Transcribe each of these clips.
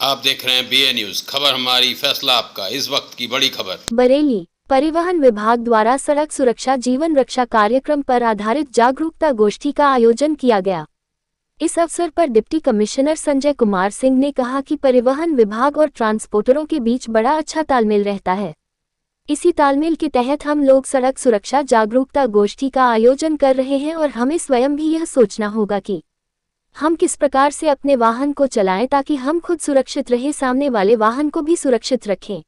आप देख रहे हैं BA न्यूज, खबर हमारी फैसला आपका। इस वक्त की बड़ी खबर। बरेली परिवहन विभाग द्वारा सड़क सुरक्षा जीवन रक्षा कार्यक्रम पर आधारित जागरूकता गोष्ठी का आयोजन किया गया। इस अवसर पर डिप्टी कमिश्नर संजय कुमार सिंह ने कहा कि परिवहन विभाग और ट्रांसपोर्टरों के बीच बड़ा अच्छा तालमेल रहता है। इसी तालमेल के तहत हम लोग सड़क सुरक्षा जागरूकता गोष्ठी का आयोजन कर रहे हैं और हमें स्वयं भी यह सोचना होगा कि हम किस प्रकार से अपने वाहन को चलाएं ताकि हम खुद सुरक्षित रहे, सामने वाले वाहन को भी सुरक्षित रखें।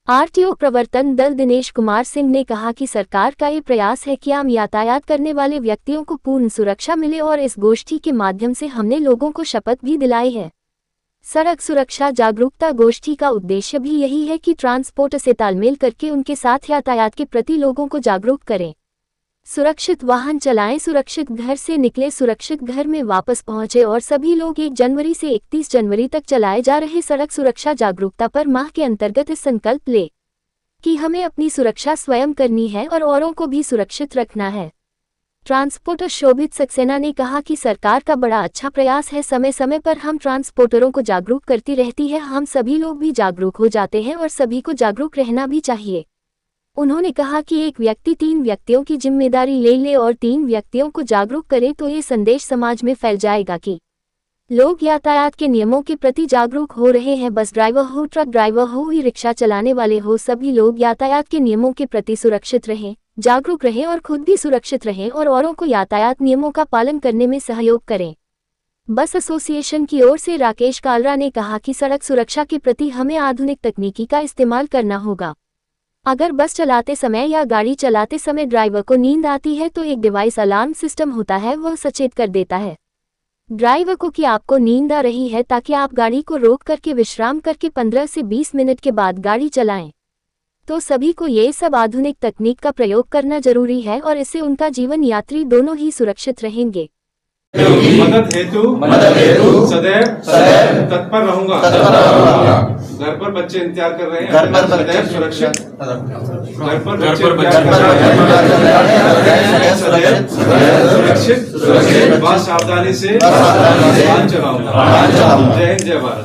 आरटीओ प्रवर्तन दल दिनेश कुमार सिंह ने कहा कि सरकार का ये प्रयास है कि आम यातायात करने वाले व्यक्तियों को पूर्ण सुरक्षा मिले और इस गोष्ठी के माध्यम से हमने लोगों को शपथ भी दिलाई है। सड़क सुरक्षा जागरूकता गोष्ठी का उद्देश्य भी यही है कि ट्रांसपोर्ट से तालमेल करके उनके साथ यातायात के प्रति लोगों को जागरूक करें। सुरक्षित वाहन चलाएं, सुरक्षित घर से निकले, सुरक्षित घर में वापस पहुंचे और सभी लोग 1 जनवरी से 31 जनवरी तक चलाए जा रहे सड़क सुरक्षा जागरूकता पर माह के अंतर्गत इस संकल्प ले कि हमें अपनी सुरक्षा स्वयं करनी है और औरों को भी सुरक्षित रखना है। ट्रांसपोर्टर शोभित सक्सेना ने कहा कि सरकार का बड़ा अच्छा प्रयास है, समय समय पर हम ट्रांसपोर्टरों को जागरूक करती रहती है, हम सभी लोग भी जागरूक हो जाते हैं और सभी को जागरूक रहना भी चाहिए। उन्होंने कहा कि एक व्यक्ति 3 व्यक्तियों की जिम्मेदारी ले और 3 व्यक्तियों को जागरूक करे तो ये संदेश समाज में फैल जाएगा कि लोग यातायात के नियमों के प्रति जागरूक हो रहे हैं। बस ड्राइवर हो, ट्रक ड्राइवर हो, ही रिक्शा चलाने वाले हो, सभी लोग यातायात के नियमों के प्रति सुरक्षित रहें, जागरूक रहें और खुद भी सुरक्षित रहें और औरों को यातायात नियमों का पालन करने में सहयोग करें। बस एसोसिएशन की ओर से राकेश कालरा ने कहा कि सड़क सुरक्षा के प्रति हमें आधुनिक तकनीकी का इस्तेमाल करना होगा। अगर बस चलाते समय या गाड़ी चलाते समय ड्राइवर को नींद आती है तो एक डिवाइस अलार्म सिस्टम होता है, वह सचेत कर देता है ड्राइवर को कि आपको नींद आ रही है, ताकि आप गाड़ी को रोक करके विश्राम करके 15 से 20 मिनट के बाद गाड़ी चलाएं। तो सभी को ये सब आधुनिक तकनीक का प्रयोग करना जरूरी है और इससे उनका जीवन यात्री दोनों ही सुरक्षित रहेंगे। मदद हेतु सदैव तत्पर रहूंगा। घर पर बच्चे इंतजार कर रहे हैं, सदैव सुरक्षित। घर पर बच्चे सुरक्षित व सावधानी से वाहन चलाऊंगा। जय हिंद, जय भारत।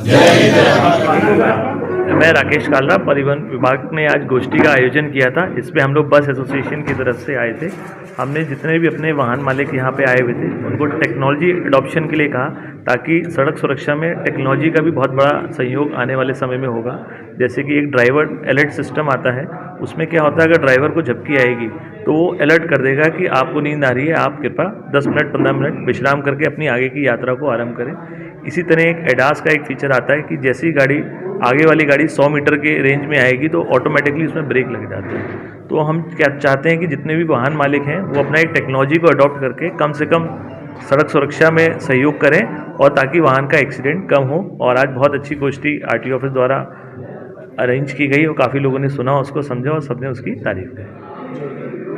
मैं राकेश कालरा, परिवहन विभाग ने आज गोष्ठी का आयोजन किया था। इसमें हम लोग बस एसोसिएशन की तरफ से आए थे। हमने जितने भी अपने वाहन मालिक यहाँ पे आए हुए थे उनको टेक्नोलॉजी अडॉप्शन के लिए कहा, ताकि सड़क सुरक्षा में टेक्नोलॉजी का भी बहुत बड़ा सहयोग आने वाले समय में होगा। जैसे कि एक ड्राइवर अलर्ट सिस्टम आता है, उसमें क्या होता है, अगर ड्राइवर को झपकी आएगी तो वो अलर्ट कर देगा कि आपको नींद आ रही है, आप कृपया 10 मिनट 15 मिनट विश्राम करके अपनी आगे की यात्रा को आरंभ करें। इसी तरह एक एडास का एक फीचर आता है कि जैसी ही गाड़ी आगे वाली गाड़ी 100 मीटर के रेंज में आएगी तो ऑटोमेटिकली उसमें ब्रेक लग जाते हैं। तो हम क्या चाहते हैं कि जितने भी वाहन मालिक हैं वो अपना एक टेक्नोलॉजी को अडॉप्ट करके कम से कम सड़क सुरक्षा में सहयोग करें और ताकि वाहन का एक्सीडेंट कम हो। और आज बहुत अच्छी गोष्ठी आरटीओ ऑफिस द्वारा अरेंज की गई और काफ़ी लोगों ने सुना, उसको समझा और सबने उसकी तारीफ की।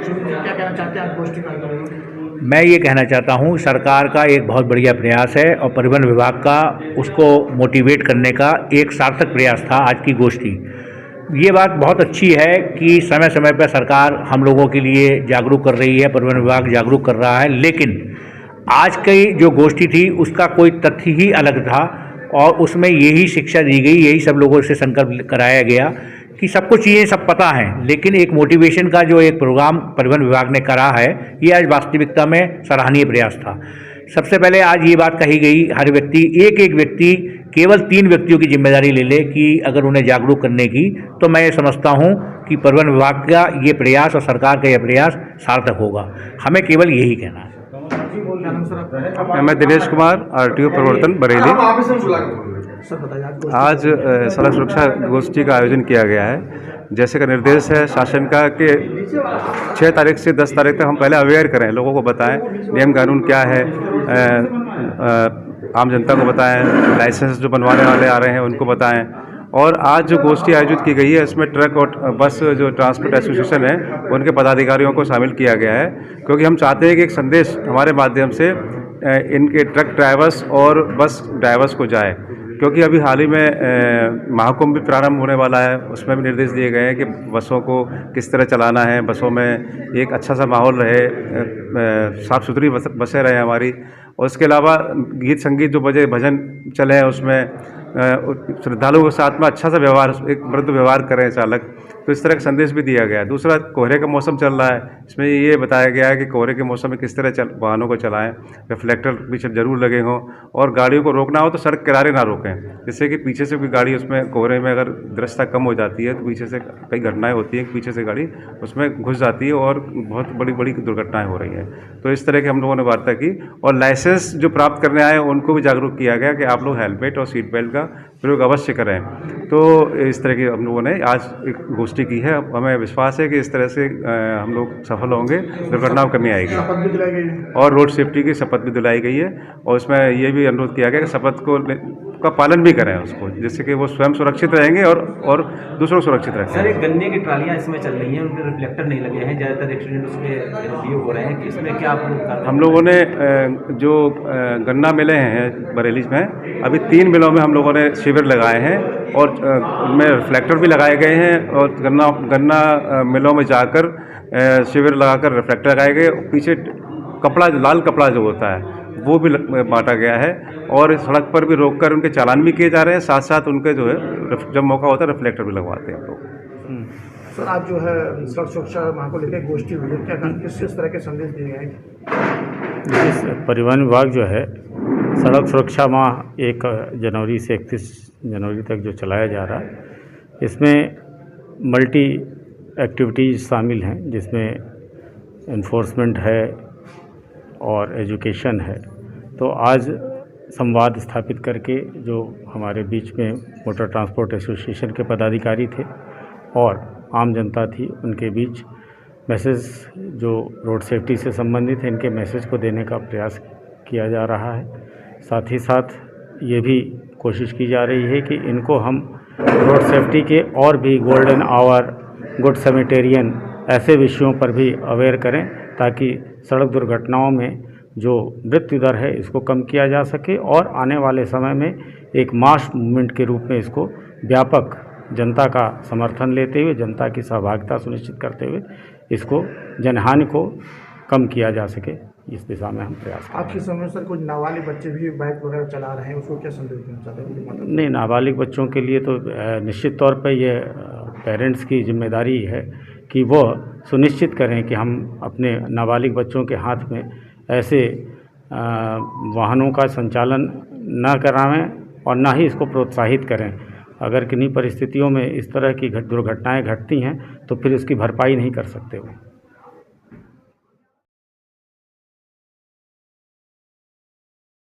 क्या कहना चाहते हैं आज गोष्ठी कार्यक्रम? मैं ये कहना चाहता हूँ, सरकार का एक बहुत बढ़िया प्रयास है और परिवहन विभाग का उसको मोटिवेट करने का एक सार्थक प्रयास था आज की गोष्ठी। ये बात बहुत अच्छी है कि समय समय पर सरकार हम लोगों के लिए जागरूक कर रही है, परिवहन विभाग जागरूक कर रहा है, लेकिन आज की जो गोष्ठी थी उसका कोई तथ्य ही अलग था और उसमें यही शिक्षा दी गई, यही सब लोगों से संकल्प कराया गया कि सबको चीज़ें सब पता है, लेकिन एक मोटिवेशन का जो एक प्रोग्राम परिवहन विभाग ने करा है, ये आज वास्तविकता में सराहनीय प्रयास था। सबसे पहले आज ये बात कही गई, हर व्यक्ति एक व्यक्ति केवल 3 व्यक्तियों की जिम्मेदारी ले कि अगर उन्हें जागरूक करने की, तो मैं ये समझता हूँ कि परिवहन विभाग का ये प्रयास और सरकार का यह प्रयास सार्थक होगा। हमें केवल यही कहना है। मैं दिनेश कुमार, आरटीओ प्रवर्तन बरेली। आज सड़क सुरक्षा गोष्ठी का आयोजन किया गया है। जैसे का निर्देश है शासन का कि 6 तारीख से 10 तारीख तक हम पहले अवेयर करें, लोगों को बताएं नियम कानून क्या है, आम जनता को बताएं, लाइसेंस जो बनवाने वाले आ रहे हैं उनको बताएं। और आज जो गोष्ठी आयोजित की गई है इसमें ट्रक और बस जो ट्रांसपोर्ट एसोसिएशन है उनके पदाधिकारियों को शामिल किया गया है, क्योंकि हम चाहते हैं कि एक संदेश हमारे माध्यम से इनके ट्रक ड्राइवर्स और बस ड्राइवर्स को जाए, क्योंकि अभी हाल ही में महाकुंभ भी प्रारंभ होने वाला है। उसमें भी निर्देश दिए गए हैं कि बसों को किस तरह चलाना है, बसों में एक अच्छा सा माहौल रहे, साफ़ सुथरी बसें रहें हमारी। और इसके अलावा गीत संगीत जो बजे भजन चले हैं उसमें श्रद्धालुओं के साथ में अच्छा सा व्यवहार, एक मृदु व्यवहार करें चालक। तो इस तरह का संदेश भी दिया गया है। दूसरा, कोहरे का मौसम चल रहा है, इसमें ये बताया गया है कि कोहरे के मौसम में किस तरह वाहनों को चलाएं, रिफ्लेक्टर पीछे जरूर लगे हों, और गाड़ियों को रोकना हो तो सड़क किनारे ना रोकें, जिससे कि पीछे से कोई गाड़ी उसमें कोहरे में अगर दृश्यता कम हो जाती है तो पीछे से कई घटनाएं होती हैं कि पीछे से गाड़ी उसमें घुस जाती है और बहुत बड़ी बड़ी दुर्घटनाएं हो रही हैं। तो इस तरह की हम लोगों ने वार्ता की, और लाइसेंस जो प्राप्त करने आए उनको भी जागरूक किया गया कि आप लोग हेलमेट और सीट बेल्ट का प्रयोग अवश्य करें। तो इस तरह की हम लोगों ने आज एक गोष्ठी की है। हमें विश्वास है कि इस तरह से हम लोग सफल होंगे, दुर्घटनाओं में कमी आएगी। शपथ भी दिलाई गई है और रोड सेफ्टी की शपथ भी दिलाई गई है, और उसमें ये भी अनुरोध किया गया कि शपथ का पालन भी करें उसको, जिससे कि वो स्वयं सुरक्षित रहेंगे और दूसरों को सुरक्षित रखें। सर, एक गन्ने की ट्रालियां इसमें चल रही हैं, उनके रिफ्लेक्टर नहीं लगे हैं, ज़्यादातर एक्सीडेंट उसमें ये हो रहे हैं कि इसमें क्या आप लोग हम लोगों ने जो गन्ना मिले हैं बरेली में, अभी 3 मिलों में हम लोगों ने शिविर लगाए हैं, और उनमें रिफ्लेक्टर भी लगाए गए हैं, और गन्ना मिलों में जाकर शिविर लगाकर रिफ्लेक्टर लगाए गए। पीछे कपड़ा, लाल कपड़ा जो होता है वो भी बांटा गया है, और सड़क पर भी रोककर उनके चालान भी किए जा रहे हैं। साथ साथ उनके जो है जब मौका होता है रिफ्लेक्टर भी लगवाते हैं हम लोग। सर, आज जो है सड़क सुरक्षा माह को लेकर गोष्ठी हुई है, क्या किस तरह के संदेश दिए गए हैं? परिवहन विभाग जो है सड़क सुरक्षा माह 1 जनवरी से 31 जनवरी तक जो चलाया जा रहा है, इसमें मल्टी एक्टिविटीज़ शामिल हैं, जिसमें इन्फोर्समेंट है और एजुकेशन है। तो आज संवाद स्थापित करके जो हमारे बीच में मोटर ट्रांसपोर्ट एसोसिएशन के पदाधिकारी थे और आम जनता थी, उनके बीच मैसेज जो रोड सेफ्टी से संबंधित है, इनके मैसेज को देने का प्रयास किया जा रहा है। साथ ही साथ ये भी कोशिश की जा रही है कि इनको हम रोड सेफ्टी के और भी गोल्डन आवर, गुड सैनिटेरियन ऐसे विषयों पर भी अवेयर करें, ताकि सड़क दुर्घटनाओं में जो मृत्यु दर है इसको कम किया जा सके, और आने वाले समय में एक मास मूवमेंट के रूप में इसको व्यापक जनता का समर्थन लेते हुए, जनता की सहभागिता सुनिश्चित करते हुए इसको जनहानि को कम किया जा सके, इस दिशा में हम प्रयास करें। आज के समय सर कुछ नाबालिग बच्चे भी बाइक वगैरह चला रहे हैं, उसको क्या संदेश देना चाहते हैं? नहीं, नाबालिग बच्चों के लिए तो निश्चित तौर पर ये पेरेंट्स की जिम्मेदारी है कि वो सुनिश्चित करें कि हम अपने नाबालिग बच्चों के हाथ में ऐसे वाहनों का संचालन न करावें और ना ही इसको प्रोत्साहित करें। अगर किन्हीं परिस्थितियों में इस तरह की दुर्घटनाएं घटती हैं तो फिर उसकी भरपाई नहीं कर सकते वो।